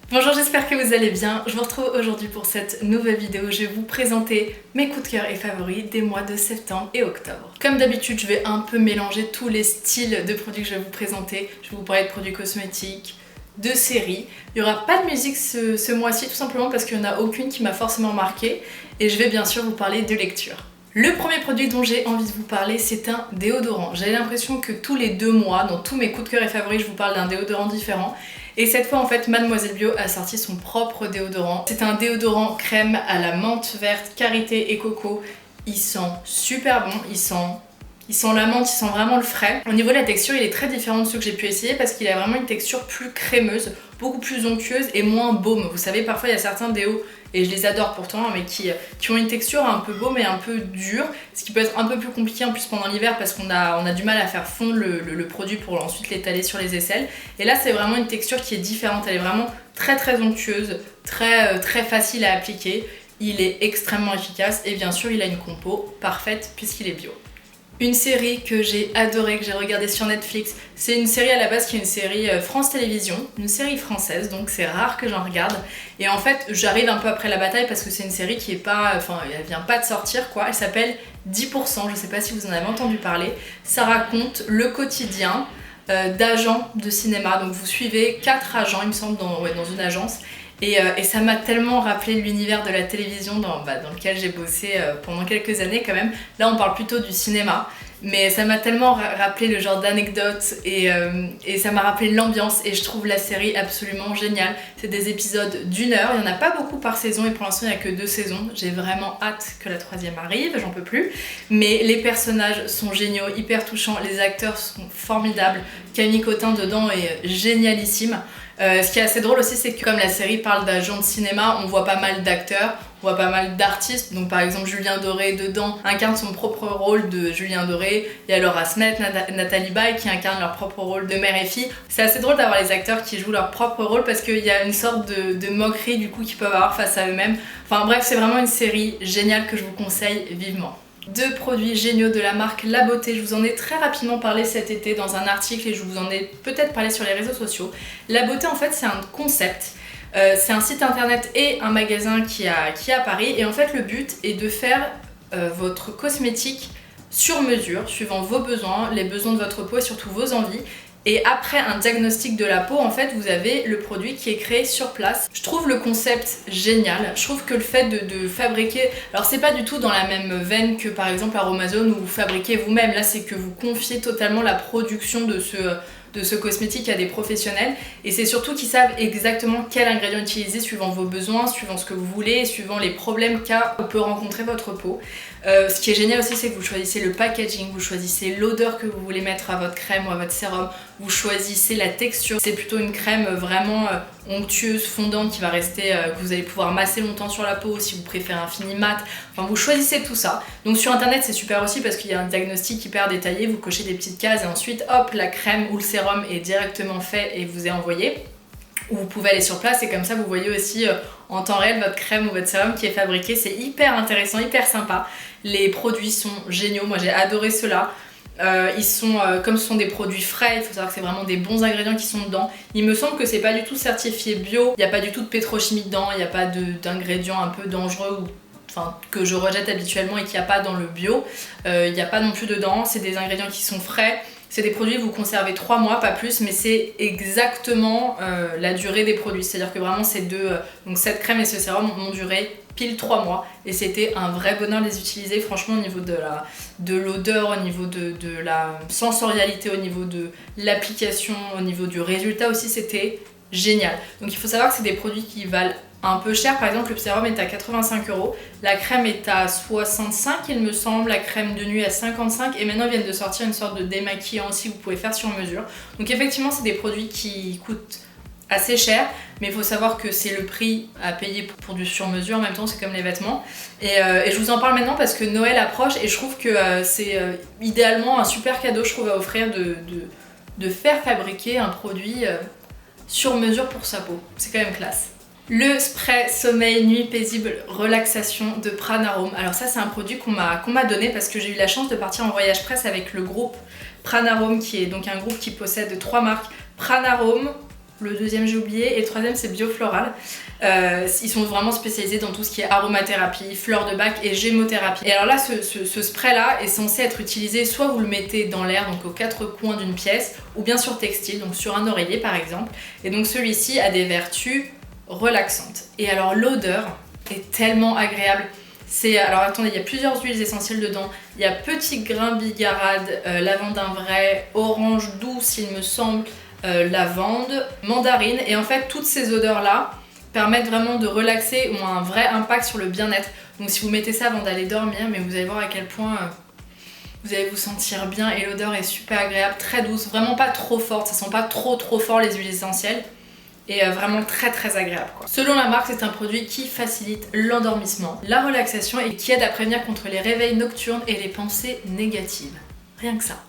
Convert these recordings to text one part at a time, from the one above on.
Bonjour, j'espère que vous allez bien. Je vous retrouve aujourd'hui pour cette nouvelle vidéo. Je vais vous présenter mes coups de cœur et favoris des mois de septembre et octobre. Comme d'habitude, je vais un peu mélanger tous les styles de produits que je vais vous présenter. Je vais vous parler de produits cosmétiques, de séries. Il n'y aura pas de musique ce mois-ci, tout simplement parce qu'il n'y en a aucune qui m'a forcément marqué. Et je vais bien sûr vous parler de lecture. Le premier produit dont j'ai envie de vous parler, c'est un déodorant. J'ai l'impression que tous les 2 mois, dans tous mes coups de cœur et favoris, je vous parle d'un déodorant différent. Et cette fois, en fait, Mademoiselle Bio a sorti son propre déodorant. C'est un déodorant crème à la menthe verte, karité et coco. Il sent super bon, il sent la menthe, il sent vraiment le frais. Au niveau de la texture, il est très différent de ceux que j'ai pu essayer parce qu'il a vraiment une texture plus crémeuse, beaucoup plus onctueuse et moins baume. Vous savez, parfois il y a certains déos, et je les adore pourtant, mais qui ont une texture un peu baume et un peu dure, ce qui peut être un peu plus compliqué en plus pendant l'hiver parce qu'on a du mal à faire fondre le produit pour ensuite l'étaler sur les aisselles. Et là, c'est vraiment une texture qui est différente, elle est vraiment très très onctueuse, très facile à appliquer. Il est extrêmement efficace et bien sûr, il a une compo parfaite puisqu'il est bio. Une série que j'ai adorée, que j'ai regardée sur Netflix, c'est une série à la base qui est une série France Télévisions, une série française, donc c'est rare que j'en regarde. Et en fait, j'arrive un peu après la bataille parce que c'est une série qui est pas, elle vient pas de sortir quoi. Elle s'appelle 10%, je sais pas si vous en avez entendu parler. Ça raconte le quotidien d'agents de cinéma. Donc vous suivez 4 agents, il me semble, dans une agence. Et ça m'a tellement rappelé l'univers de la télévision dans lequel j'ai bossé pendant quelques années quand même. Là on parle plutôt du cinéma, mais ça m'a tellement rappelé le genre d'anecdotes et ça m'a rappelé l'ambiance et je trouve la série absolument géniale. C'est des épisodes d'1 heure, il n'y en a pas beaucoup par saison et pour l'instant il n'y a que 2 saisons. J'ai vraiment hâte que la 3e arrive, j'en peux plus. Mais les personnages sont géniaux, hyper touchants, les acteurs sont formidables. Camille Cotin dedans est génialissime. Ce qui est assez drôle aussi, c'est que comme la série parle d'agents de cinéma, on voit pas mal d'acteurs, on voit pas mal d'artistes. Donc par exemple Julien Doré dedans incarne son propre rôle de Julien Doré. Il y a Laura Smet, Nathalie Baye qui incarnent leur propre rôle de mère et fille. C'est assez drôle d'avoir les acteurs qui jouent leur propre rôle parce qu'il y a une sorte de moquerie du coup qu'ils peuvent avoir face à eux-mêmes. Enfin bref, c'est vraiment une série géniale que je vous conseille vivement. 2 produits géniaux de la marque La Beauté. Je vous en ai très rapidement parlé cet été dans un article et je vous en ai peut-être parlé sur les réseaux sociaux. La Beauté en fait c'est un concept, c'est un site internet et un magasin qui est à Paris et en fait le but est de faire votre cosmétique sur mesure, suivant vos besoins, les besoins de votre peau et surtout vos envies. Et après un diagnostic de la peau, en fait, vous avez le produit qui est créé sur place. Je trouve le concept génial. Je trouve que le fait de fabriquer... Alors c'est pas du tout dans la même veine que par exemple Aromazone où vous fabriquez vous-même. Là, c'est que vous confiez totalement la production de ce cosmétique à des professionnels. Et c'est surtout qu'ils savent exactement quel ingrédient utiliser suivant vos besoins, suivant ce que vous voulez, suivant les problèmes que peut rencontrer votre peau. Ce qui est génial aussi, c'est que vous choisissez le packaging, vous choisissez l'odeur que vous voulez mettre à votre crème ou à votre sérum, vous choisissez la texture. C'est plutôt une crème vraiment onctueuse, fondante qui va rester, que vous allez pouvoir masser longtemps sur la peau si vous préférez un fini mat. Enfin, vous choisissez tout ça. Donc sur internet, c'est super aussi parce qu'il y a un diagnostic hyper détaillé, vous cochez des petites cases et ensuite, hop, la crème ou le sérum est directement fait et vous est envoyé. Ou vous pouvez aller sur place et comme ça vous voyez aussi en temps réel votre crème ou votre sérum qui est fabriqué. C'est hyper intéressant, hyper sympa. Les produits sont géniaux, moi j'ai adoré ceux-là. Ils sont, comme ce sont des produits frais, il faut savoir que c'est vraiment des bons ingrédients qui sont dedans. Il me semble que c'est pas du tout certifié bio, il n'y a pas du tout de pétrochimie dedans, il n'y a pas d'ingrédients un peu dangereux ou que je rejette habituellement et qu'il n'y a pas dans le bio. Il n'y a pas non plus dedans, c'est des ingrédients qui sont frais. C'est des produits que vous conservez 3 mois, pas plus, mais c'est exactement la durée des produits. C'est-à-dire que vraiment donc cette crème et ce sérum ont duré pile 3 mois et c'était un vrai bonheur de les utiliser. Franchement, au niveau de l'odeur, au niveau de la sensorialité, au niveau de l'application, au niveau du résultat aussi, c'était génial. Donc il faut savoir que c'est des produits qui valent un peu cher. Par exemple, le sérum est à 85 €, la crème est à 65 il me semble, la crème de nuit à 55 et maintenant ils viennent de sortir une sorte de démaquillant aussi que vous pouvez faire sur mesure. Donc effectivement, c'est des produits qui coûtent assez cher, mais il faut savoir que c'est le prix à payer pour du sur-mesure. En même temps, c'est comme les vêtements. Et je vous en parle maintenant parce que Noël approche et je trouve que c'est idéalement un super cadeau, je trouve, à offrir de faire fabriquer un produit sur mesure pour sa peau. C'est quand même classe. Le spray sommeil nuit paisible relaxation de Pranarome. Alors ça, c'est un produit qu'on m'a donné parce que j'ai eu la chance de partir en voyage presse avec le groupe Pranarome, qui est donc un groupe qui possède 3 marques: Pranarome, Le deuxième j'ai oublié et le troisième c'est Biofloral. Ils sont vraiment spécialisés dans tout ce qui est aromathérapie, fleurs de bac et gémothérapie. Et alors là ce spray là est censé être utilisé, soit vous le mettez dans l'air, donc aux quatre coins d'une pièce, ou bien sur textile, donc sur un oreiller par exemple. Et donc celui-ci a des vertus relaxantes. Et alors l'odeur est tellement agréable. Alors attendez, il y a plusieurs huiles essentielles dedans. Il y a petit grain bigarade, lavande un vrai, orange douce il me semble, lavande, mandarine. Et en fait toutes ces odeurs là permettent vraiment de relaxer, ont un vrai impact sur le bien-être. Donc si vous mettez ça avant d'aller dormir, mais vous allez voir à quel point vous allez vous sentir bien. Et l'odeur est super agréable, très douce, vraiment pas trop forte, ça sent pas trop fort les huiles essentielles. Et vraiment très agréable quoi. Selon la marque, c'est un produit qui facilite l'endormissement, la relaxation et qui aide à prévenir contre les réveils nocturnes et les pensées négatives. Rien que ça.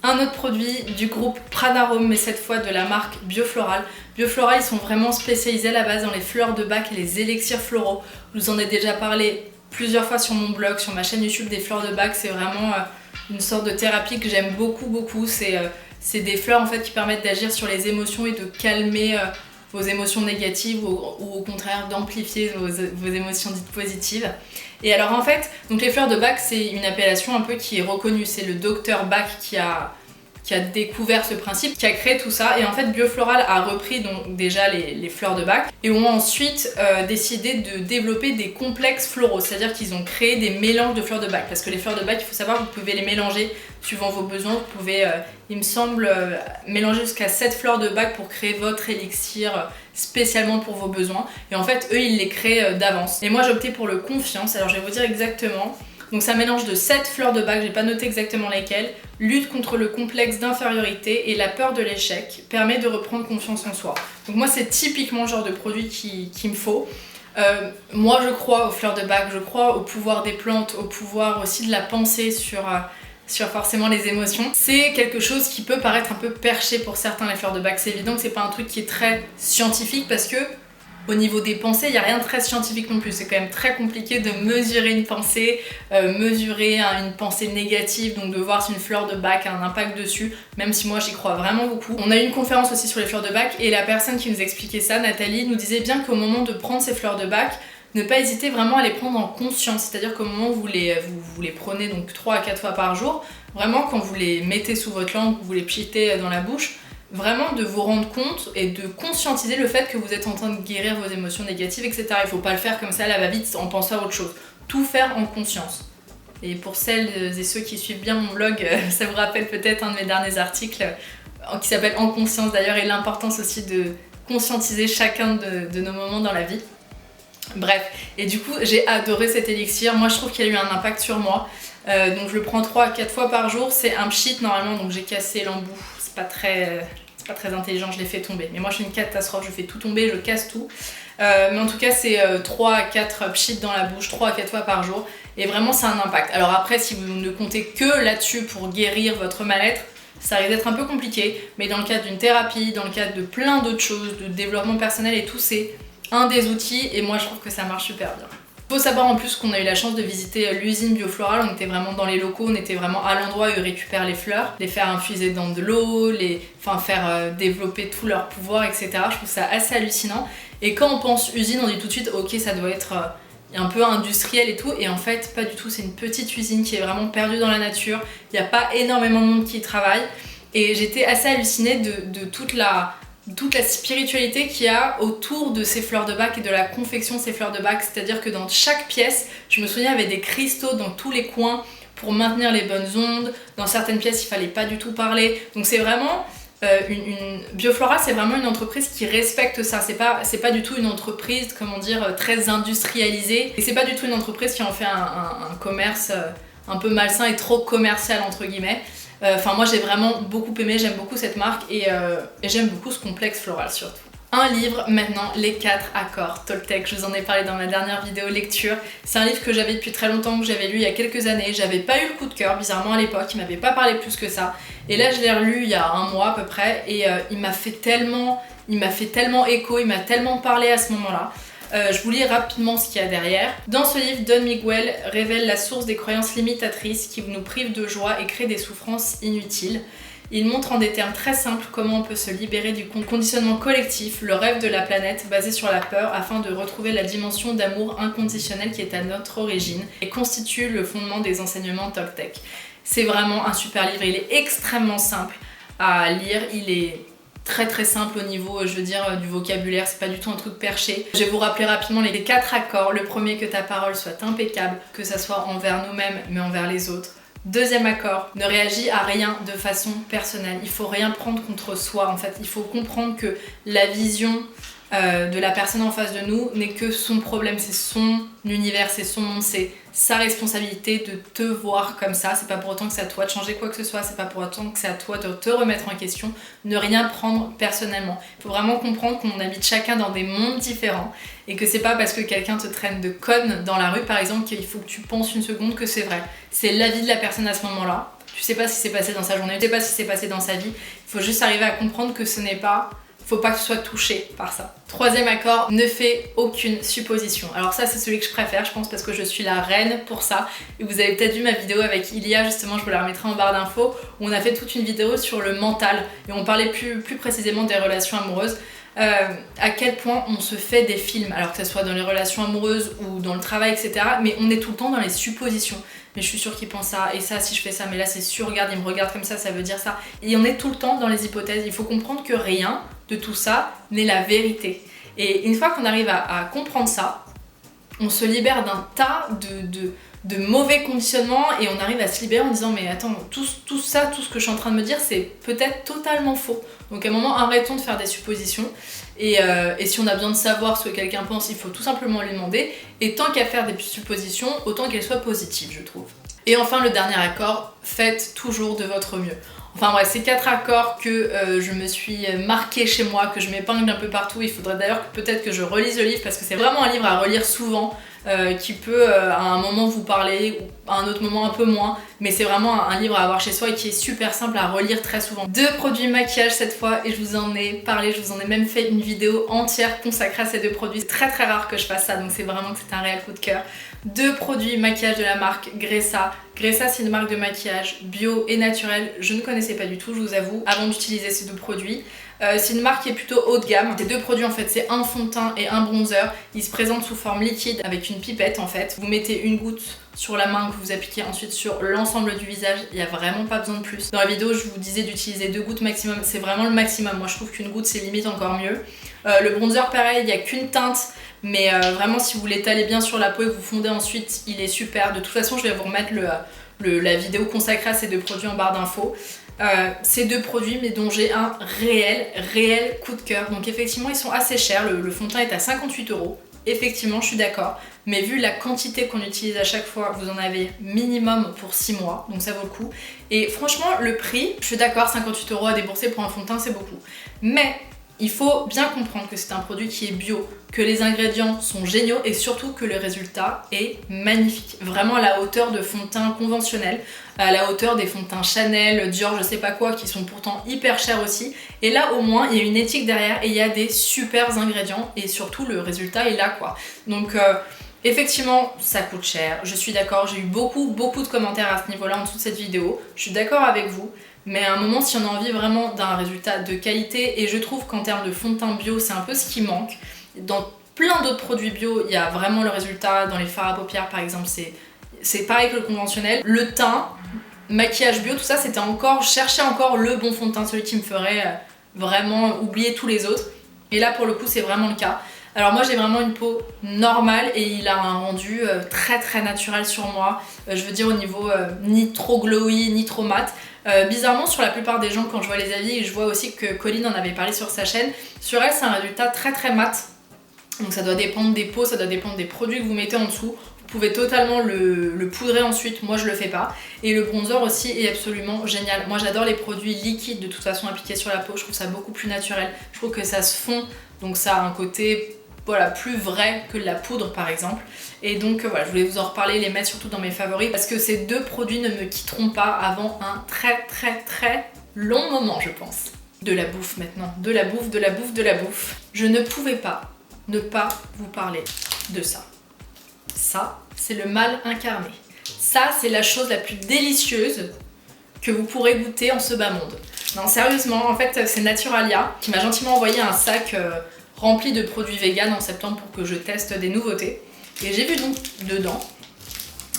Un autre produit du groupe Pranarome, mais cette fois de la marque Biofloral. Biofloral, ils sont vraiment spécialisés à la base dans les fleurs de bac et les élixirs floraux. Je vous en ai déjà parlé plusieurs fois sur mon blog, sur ma chaîne YouTube des fleurs de bac. C'est vraiment une sorte de thérapie que j'aime beaucoup. C'est des fleurs en fait qui permettent d'agir sur les émotions et de calmer vos émotions négatives ou au contraire d'amplifier vos émotions dites positives. Et alors en fait, donc les fleurs de Bach, c'est une appellation un peu qui est reconnue. C'est le docteur Bach qui a découvert ce principe, qui a créé tout ça. Et en fait, Biofloral a repris donc déjà les fleurs de Bach et ont ensuite décidé de développer des complexes floraux. C'est-à-dire qu'ils ont créé des mélanges de fleurs de Bach. Parce que les fleurs de Bach, il faut savoir, vous pouvez les mélanger suivant vos besoins. Vous pouvez, il me semble, mélanger jusqu'à 7 fleurs de Bach pour créer votre élixir spécialement pour vos besoins. Et en fait, eux, ils les créent d'avance. Et moi, j'ai opté pour le Confiance. Alors, je vais vous dire exactement. Donc ça mélange de 7 fleurs de Bach, j'ai pas noté exactement lesquelles, lutte contre le complexe d'infériorité et la peur de l'échec, permet de reprendre confiance en soi. Donc moi c'est typiquement le genre de produit qu'il me faut. Moi je crois aux fleurs de Bach, je crois au pouvoir des plantes, au pouvoir aussi de la pensée sur forcément les émotions. C'est quelque chose qui peut paraître un peu perché pour certains les fleurs de Bach. C'est évident que c'est pas un truc qui est très scientifique parce que au niveau des pensées, il n'y a rien de très scientifique non plus. C'est quand même très compliqué de mesurer une pensée, mesurer une pensée négative, donc de voir si une fleur de Bach a un impact dessus, même si moi j'y crois vraiment beaucoup. On a eu une conférence aussi sur les fleurs de Bach et la personne qui nous expliquait ça, Nathalie, nous disait bien qu'au moment de prendre ces fleurs de Bach, ne pas hésiter vraiment à les prendre en conscience, c'est-à-dire qu'au moment où vous les prenez donc 3 à 4 fois par jour, vraiment quand vous les mettez sous votre langue, vous les pichetez dans la bouche, vraiment de vous rendre compte et de conscientiser le fait que vous êtes en train de guérir vos émotions négatives, etc. Il faut pas le faire comme ça à la va-vite en pensant à autre chose. Tout faire en conscience. Et pour celles et ceux qui suivent bien mon blog, ça vous rappelle peut-être un de mes derniers articles qui s'appelle En conscience d'ailleurs, et l'importance aussi de conscientiser chacun de nos moments dans la vie. Bref, et du coup j'ai adoré cet élixir. Moi je trouve qu'il a eu un impact sur moi. Donc je le prends 3 à 4 fois par jour. C'est un pchit normalement, donc j'ai cassé l'embout. C'est pas très intelligent, je l'ai fait tomber. Mais moi je suis une catastrophe, je fais tout tomber, je casse tout. Mais en tout cas c'est 3 à 4 pchits dans la bouche, 3 à 4 fois par jour. Et vraiment ça a un impact. Alors après si vous ne comptez que là-dessus pour guérir votre mal-être, ça risque d'être un peu compliqué. Mais dans le cadre d'une thérapie, dans le cadre de plein d'autres choses, de développement personnel et tout, c'est un des outils. Et moi je trouve que ça marche super bien. Faut savoir en plus qu'on a eu la chance de visiter l'usine Biofloral, on était vraiment dans les locaux, on était vraiment à l'endroit où ils récupèrent les fleurs, les faire infuser dans de l'eau, faire développer tout leur pouvoir, etc. Je trouve ça assez hallucinant. Et quand on pense usine, on dit tout de suite ok ça doit être un peu industriel et tout, et en fait pas du tout, c'est une petite usine qui est vraiment perdue dans la nature, il n'y a pas énormément de monde qui y travaille, et j'étais assez hallucinée de toute la spiritualité qu'il y a autour de ces fleurs de Bach et de la confection de ces fleurs de Bach. C'est-à-dire que dans chaque pièce, je me souviens, il y avait des cristaux dans tous les coins pour maintenir les bonnes ondes. Dans certaines pièces, il fallait pas du tout parler. Donc c'est vraiment Biofloral, c'est vraiment une entreprise qui respecte ça. C'est pas du tout une entreprise, comment dire, très industrialisée. Et c'est pas du tout une entreprise qui en fait un commerce un peu malsain et trop commercial entre guillemets. Enfin moi j'ai vraiment beaucoup aimé, j'aime beaucoup cette marque et j'aime beaucoup ce complexe floral surtout. Un livre maintenant, Les 4 accords Toltec, je vous en ai parlé dans ma dernière vidéo lecture. C'est un livre que j'avais depuis très longtemps, que j'avais lu il y a quelques années. J'avais pas eu le coup de cœur bizarrement à l'époque, il m'avait pas parlé plus que ça. Et là je l'ai relu il y a un mois à peu près et il m'a fait tellement écho, il m'a tellement parlé à ce moment-là. Je vous lis rapidement ce qu'il y a derrière. Dans ce livre, Don Miguel révèle la source des croyances limitatrices qui nous privent de joie et créent des souffrances inutiles. Il montre en des termes très simples comment on peut se libérer du conditionnement collectif, le rêve de la planète basé sur la peur afin de retrouver la dimension d'amour inconditionnel qui est à notre origine et constitue le fondement des enseignements Toltec. C'est vraiment un super livre, il est extrêmement simple à lire, il est très simple au niveau, je veux dire, du vocabulaire, c'est pas du tout un truc perché. Je vais vous rappeler rapidement les 4 accords. Le premier, que ta parole soit impeccable, que ça soit envers nous-mêmes mais envers les autres. Deuxième accord, ne réagis à rien de façon personnelle. Il faut rien prendre contre soi en fait. Il faut comprendre que la vision de la personne en face de nous n'est que son problème, c'est son univers, c'est son monde, c'est sa responsabilité de te voir comme ça. C'est pas pour autant que c'est à toi de changer quoi que ce soit, c'est pas pour autant que c'est à toi de te remettre en question. Ne rien prendre personnellement. Il faut vraiment comprendre qu'on habite chacun dans des mondes différents et que c'est pas parce que quelqu'un te traîne de conne dans la rue par exemple qu'il faut que tu penses une seconde que c'est vrai. C'est l'avis de la personne à ce moment-là. Tu sais pas ce qui s'est passé dans sa journée, tu sais pas ce qui s'est passé dans sa vie. Il faut juste arriver à comprendre que ce n'est pas... Faut pas que tu sois touché par ça. Troisième accord, ne fais aucune supposition. Alors ça c'est celui que je préfère, je pense, parce que je suis la reine pour ça. Et vous avez peut-être vu ma vidéo avec Ilia, justement, je vous la remettrai en barre d'infos, où on a fait toute une vidéo sur le mental. Et on parlait plus précisément des relations amoureuses. À quel point on se fait des films, alors que ce soit dans les relations amoureuses ou dans le travail, etc. Mais on est tout le temps dans les suppositions. Mais je suis sûre qu'il pense ça, et ça, si je fais ça, mais là c'est sûr, regarde, il me regarde comme ça veut dire ça. Et on est tout le temps dans les hypothèses. Il faut comprendre que rien de tout ça n'est la vérité. Et une fois qu'on arrive à comprendre ça, on se libère d'un tas de mauvais conditionnements et on arrive à se libérer en disant mais attends, tout ça, tout ce que je suis en train de me dire, c'est peut-être totalement faux. Donc à un moment, arrêtons de faire des suppositions et si on a besoin de savoir ce que quelqu'un pense, il faut tout simplement lui demander. Et tant qu'à faire des suppositions, autant qu'elles soient positives, je trouve. Et enfin, le dernier accord, faites toujours de votre mieux. Enfin bref, ces 4 accords que je me suis marqué chez moi, que je m'épingle un peu partout. Il faudrait d'ailleurs peut-être que je relise le livre parce que c'est vraiment un livre à relire souvent, qui peut à un moment vous parler ou à un autre moment un peu moins, mais c'est vraiment un livre à avoir chez soi et qui est super simple à relire très souvent. 2 produits maquillage cette fois, et je vous en ai parlé, je vous en ai même fait une vidéo entière consacrée à ces 2 produits. C'est très rare que je fasse ça, donc c'est vraiment que c'est un réel coup de cœur. 2 produits maquillage de la marque Gressa. Gressa, c'est une marque de maquillage bio et naturel. Je ne connaissais pas du tout, je vous avoue, avant d'utiliser ces 2 produits. C'est une marque qui est plutôt haut de gamme. Ces 2 produits en fait, c'est un fond de teint et un bronzer. Ils se présentent sous forme liquide avec une pipette en fait. Vous mettez une goutte sur la main que vous appliquez ensuite sur l'ensemble du visage. Il n'y a vraiment pas besoin de plus. Dans la vidéo, je vous disais d'utiliser 2 gouttes maximum. C'est vraiment le maximum. Moi, je trouve qu'une goutte, c'est limite encore mieux. Le bronzer, pareil, il n'y a qu'une teinte. Mais vraiment, si vous l'étalez bien sur la peau et que vous fondez ensuite, il est super. De toute façon, je vais vous remettre la vidéo consacrée à ces 2 produits en barre d'infos. Ces 2 produits, mais dont j'ai un réel coup de cœur. Donc effectivement, ils sont assez chers. Le fond de teint est à 58 €. Effectivement, je suis d'accord. Mais vu la quantité qu'on utilise à chaque fois, vous en avez minimum pour 6 mois. Donc ça vaut le coup. Et franchement, le prix, je suis d'accord, 58 € à débourser pour un fond de teint, c'est beaucoup. Mais il faut bien comprendre que c'est un produit qui est bio, que les ingrédients sont géniaux et surtout que le résultat est magnifique. Vraiment à la hauteur de fond de teint conventionnels, à la hauteur des fonds de teint Chanel, Dior, je sais pas quoi, qui sont pourtant hyper chers aussi. Et là au moins il y a une éthique derrière et il y a des super ingrédients et surtout le résultat est là quoi. Donc effectivement ça coûte cher, je suis d'accord, j'ai eu beaucoup de commentaires à ce niveau là en dessous de cette vidéo, je suis d'accord avec vous. Mais à un moment, si on a envie vraiment d'un résultat de qualité, et je trouve qu'en termes de fond de teint bio, c'est un peu ce qui manque. Dans plein d'autres produits bio, il y a vraiment le résultat. Dans les fards à paupières, par exemple, c'est pareil que le conventionnel. Le teint, maquillage bio, tout ça, c'était encore chercher encore le bon fond de teint, celui qui me ferait vraiment oublier tous les autres. Et là, pour le coup, c'est vraiment le cas. Alors moi j'ai vraiment une peau normale et il a un rendu très naturel sur moi. Je veux dire au niveau ni trop glowy ni trop mat. Bizarrement sur la plupart des gens quand je vois les avis, et je vois aussi que Colline en avait parlé sur sa chaîne, sur elle c'est un résultat très mat. Donc ça doit dépendre des peaux, ça doit dépendre des produits que vous mettez en dessous. Vous pouvez totalement le poudrer ensuite, moi je le fais pas. Et le bronzer aussi est absolument génial. Moi j'adore les produits liquides de toute façon appliqués sur la peau, je trouve ça beaucoup plus naturel. Je trouve que ça se fond, donc ça a un côté voilà, plus vrai que la poudre par exemple. Et donc voilà, je voulais vous en reparler, les mettre surtout dans mes favoris parce que ces 2 produits ne me quitteront pas avant un très long moment je pense. De la bouffe maintenant, de la bouffe. Je ne pouvais pas ne pas vous parler de ça. Ça, c'est le mal incarné. Ça, c'est la chose la plus délicieuse que vous pourrez goûter en ce bas monde. Non, sérieusement, en fait, c'est Naturalia qui m'a gentiment envoyé un sac rempli de produits vegan en septembre pour que je teste des nouveautés. Et j'ai vu donc dedans,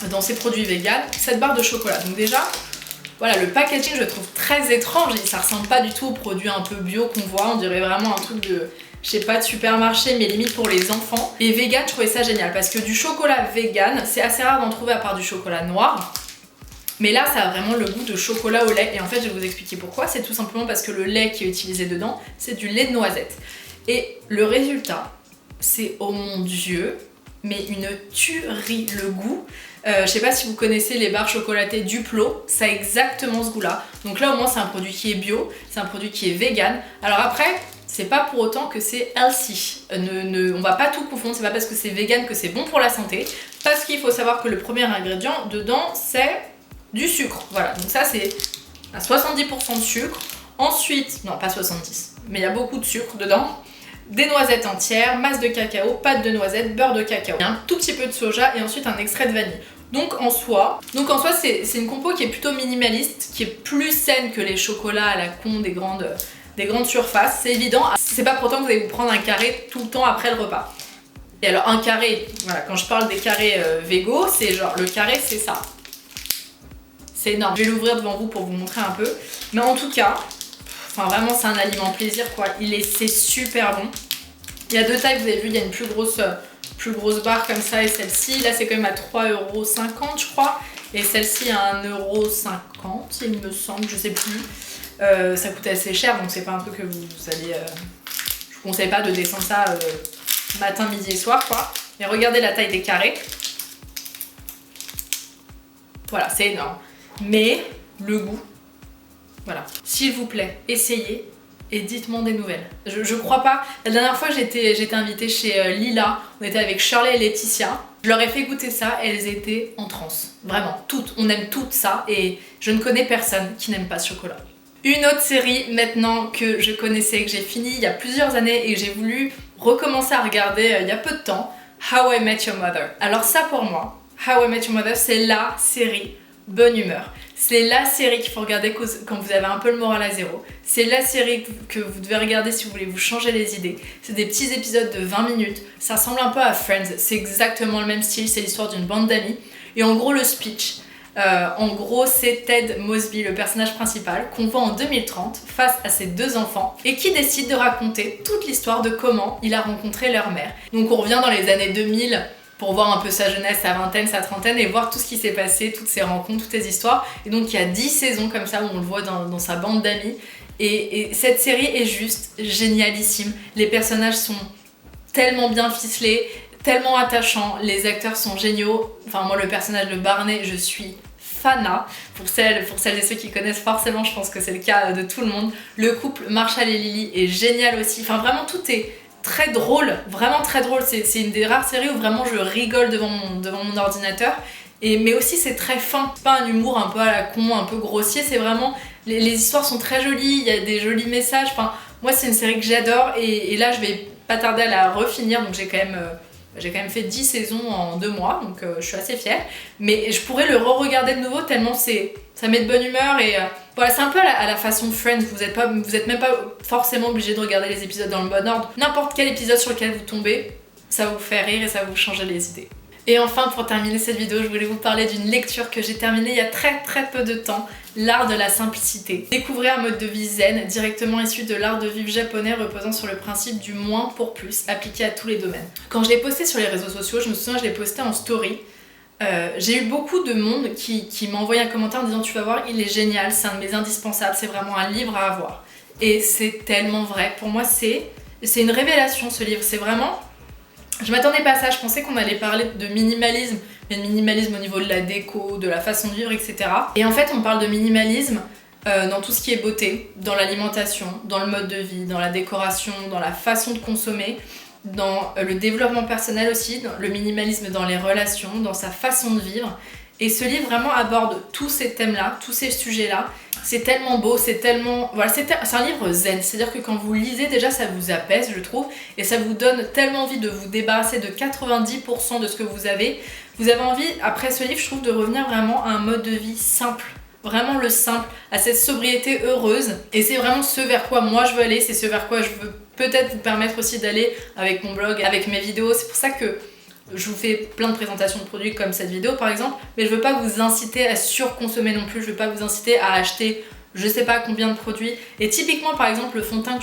dans ces produits vegan, cette barre de chocolat. Donc déjà, voilà, le packaging je le trouve très étrange, ça ressemble pas du tout aux produits un peu bio qu'on voit, on dirait vraiment un truc de, je sais pas, de supermarché, mais limite pour les enfants. Et vegan, je trouvais ça génial, parce que du chocolat vegan, c'est assez rare d'en trouver à part du chocolat noir. Mais là, ça a vraiment le goût de chocolat au lait. Et en fait, je vais vous expliquer pourquoi. C'est tout simplement parce que le lait qui est utilisé dedans, c'est du lait de noisette. Et le résultat, c'est, oh mon dieu, mais une tuerie, le goût. Je sais pas si vous connaissez les barres chocolatées Duplo, ça a exactement ce goût-là. Donc là, au moins, c'est un produit qui est bio, c'est un produit qui est vegan. Alors après, c'est pas pour autant que c'est healthy. On va pas tout confondre, c'est pas parce que c'est vegan que c'est bon pour la santé. Parce qu'il faut savoir que le premier ingrédient dedans, c'est du sucre. Voilà, donc ça, c'est à 70% de sucre. Ensuite, non, pas 70, mais il y a beaucoup de sucre dedans. Des noisettes entières, masse de cacao, pâte de noisettes, beurre de cacao, un tout petit peu de soja et ensuite un extrait de vanille. Donc en soi c'est une compo qui est plutôt minimaliste, qui est plus saine que les chocolats à la con des grandes surfaces, c'est évident. C'est pas pour autant que vous allez vous prendre un carré tout le temps après le repas. Et alors un carré, voilà, quand je parle des carrés végo, c'est genre le carré c'est ça. C'est énorme. Je vais l'ouvrir devant vous pour vous montrer un peu. Mais en tout cas, enfin vraiment c'est un aliment plaisir quoi, c'est super bon. Il y a deux tailles, vous avez vu, il y a une plus grosse barre comme ça et celle-ci. Là c'est quand même à 3,50€ je crois. Et celle-ci à 1,50€ il me semble, je sais plus. Ça coûte assez cher donc c'est pas un truc que vous allez... je vous conseille pas de descendre ça matin, midi et soir quoi. Mais regardez la taille des carrés. Voilà, c'est énorme. Mais le goût, voilà. S'il vous plaît, essayez et dites-moi des nouvelles. Je crois pas. La dernière fois, j'étais invitée chez Lila. On était avec Shirley et Laetitia. Je leur ai fait goûter ça. Elles étaient en transe. Vraiment, toutes. On aime toutes ça. Et je ne connais personne qui n'aime pas ce chocolat. Une autre série maintenant que je connaissais, que j'ai fini il y a plusieurs années et que j'ai voulu recommencer à regarder il y a peu de temps. How I Met Your Mother. Alors ça pour moi, How I Met Your Mother, c'est la série bonne humeur. C'est la série qu'il faut regarder quand vous avez un peu le moral à zéro. C'est la série que vous devez regarder si vous voulez vous changer les idées. C'est des petits épisodes de 20 minutes. Ça ressemble un peu à Friends. C'est exactement le même style. C'est l'histoire d'une bande d'amis. Et en gros, le speech, c'est Ted Mosby, le personnage principal, qu'on voit en 2030 face à ses deux enfants et qui décide de raconter toute l'histoire de comment il a rencontré leur mère. Donc on revient dans les années 2000 pour voir un peu sa jeunesse, sa vingtaine, sa trentaine et voir tout ce qui s'est passé, toutes ces rencontres, toutes ces histoires. Et donc il y a 10 saisons comme ça où on le voit dans sa bande d'amis. Et cette série est juste génialissime. Les personnages sont tellement bien ficelés, tellement attachants, les acteurs sont géniaux. Enfin moi le personnage de Barney, je suis fana. Pour celles et ceux qui connaissent forcément, je pense que c'est le cas de tout le monde. Le couple Marshall et Lily est génial aussi. Enfin vraiment tout est très drôle, vraiment très drôle. C'est une des rares séries où vraiment je rigole devant mon ordinateur. Mais aussi c'est très fin, c'est pas un humour un peu à la con, un peu grossier, c'est vraiment... Les histoires sont très jolies, il y a des jolis messages. Enfin, moi c'est une série que j'adore et là je vais pas tarder à la refinir, donc j'ai quand même fait 10 saisons en 2 mois, donc je suis assez fière. Mais je pourrais le re-regarder de nouveau tellement ça met de bonne humeur et voilà, c'est un peu à la façon Friends, vous êtes même pas forcément obligé de regarder les épisodes dans le bon ordre. N'importe quel épisode sur lequel vous tombez, ça vous fait rire et ça vous change les idées. Et enfin, pour terminer cette vidéo, je voulais vous parler d'une lecture que j'ai terminée il y a très peu de temps, L'art de la simplicité. Découvrez un mode de vie zen, directement issu de l'art de vivre japonais reposant sur le principe du moins pour plus, appliqué à tous les domaines. Quand je l'ai posté sur les réseaux sociaux, je me souviens, je l'ai posté en story, j'ai eu beaucoup de monde qui m'a envoyé un commentaire en disant tu vas voir, il est génial, c'est un de mes indispensables, c'est vraiment un livre à avoir. Et c'est tellement vrai, pour moi c'est une révélation ce livre, c'est vraiment... Je m'attendais pas à ça, je pensais qu'on allait parler de minimalisme, mais de minimalisme au niveau de la déco, de la façon de vivre, etc. Et en fait on parle de minimalisme dans tout ce qui est beauté, dans l'alimentation, dans le mode de vie, dans la décoration, dans la façon de consommer, dans le développement personnel aussi, dans le minimalisme dans les relations, dans sa façon de vivre. Et ce livre vraiment aborde tous ces thèmes-là, tous ces sujets-là. C'est tellement beau, c'est tellement... Voilà, c'est un livre zen, c'est-à-dire que quand vous lisez, déjà ça vous apaise, je trouve, et ça vous donne tellement envie de vous débarrasser de 90% de ce que vous avez. Vous avez envie, après ce livre, je trouve, de revenir vraiment à un mode de vie simple. vraiment le simple, à cette sobriété heureuse. Et c'est vraiment ce vers quoi moi je veux aller, c'est ce vers quoi je veux peut-être vous permettre aussi d'aller avec mon blog, avec mes vidéos. C'est pour ça que je vous fais plein de présentations de produits comme cette vidéo par exemple, mais je veux pas vous inciter à surconsommer non plus, je veux pas vous inciter à acheter je sais pas combien de produits. Et typiquement par exemple le fond de teint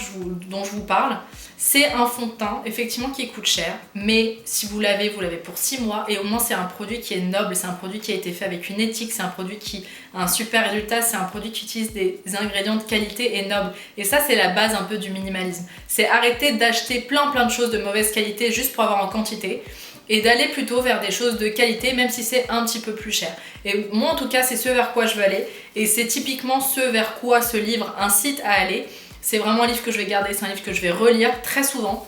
dont je vous parle, c'est un fond de teint effectivement qui coûte cher, mais si vous l'avez pour 6 mois et au moins c'est un produit qui est noble, c'est un produit qui a été fait avec une éthique, c'est un produit qui a un super résultat, c'est un produit qui utilise des ingrédients de qualité et nobles. Et ça c'est la base un peu du minimalisme. C'est arrêter d'acheter plein de choses de mauvaise qualité juste pour avoir en quantité et d'aller plutôt vers des choses de qualité même si c'est un petit peu plus cher. Et moi en tout cas c'est ce vers quoi je veux aller et c'est typiquement ce vers quoi ce livre incite à aller. C'est vraiment un livre que je vais garder, c'est un livre que je vais relire très souvent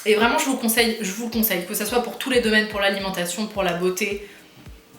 et vraiment je vous le conseille, que ce soit pour tous les domaines, pour l'alimentation, pour la beauté.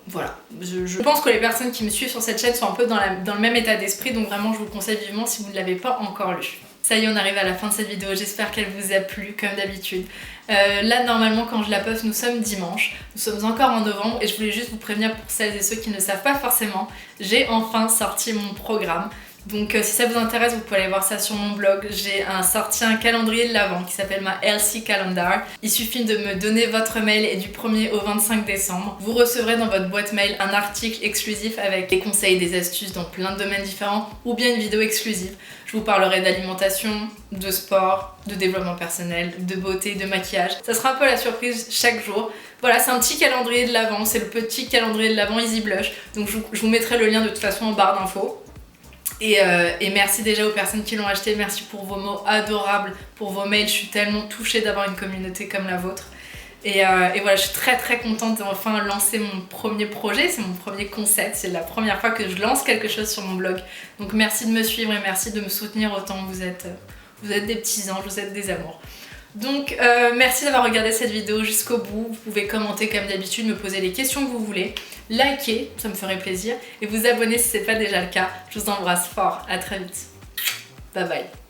Voilà, je pense que les personnes qui me suivent sur cette chaîne sont un peu dans le même état d'esprit, donc vraiment je vous le conseille vivement si vous ne l'avez pas encore lu. Ça y est, on arrive à la fin de cette vidéo, j'espère qu'elle vous a plu comme d'habitude. Là normalement quand je la poste nous sommes dimanche, nous sommes encore en novembre et je voulais juste vous prévenir pour celles et ceux qui ne savent pas forcément, j'ai enfin sorti mon programme. Donc si ça vous intéresse, vous pouvez aller voir ça sur mon blog. J'ai sorti un calendrier de l'Avent qui s'appelle ma Healthy Calendar. Il suffit de me donner votre mail et du 1er au 25 décembre, vous recevrez dans votre boîte mail un article exclusif avec des conseils, des astuces dans plein de domaines différents ou bien une vidéo exclusive. Je vous parlerai d'alimentation, de sport, de développement personnel, de beauté, de maquillage. Ça sera un peu la surprise chaque jour. Voilà, c'est un petit calendrier de l'Avent, c'est le petit calendrier de l'Avent Easy Blush. Donc je vous mettrai le lien de toute façon en barre d'infos. Et merci déjà aux personnes qui l'ont acheté, merci pour vos mots adorables, pour vos mails, je suis tellement touchée d'avoir une communauté comme la vôtre. Et voilà, je suis très contente d'enfin lancer mon premier projet, c'est mon premier concept, c'est la première fois que je lance quelque chose sur mon blog. Donc merci de me suivre et merci de me soutenir autant, vous êtes des petits anges, vous êtes des amours. Donc merci d'avoir regardé cette vidéo jusqu'au bout, vous pouvez commenter comme d'habitude, me poser les questions que vous voulez, liker, ça me ferait plaisir, et vous abonner si ce n'est pas déjà le cas. Je vous embrasse fort, à très vite. Bye bye.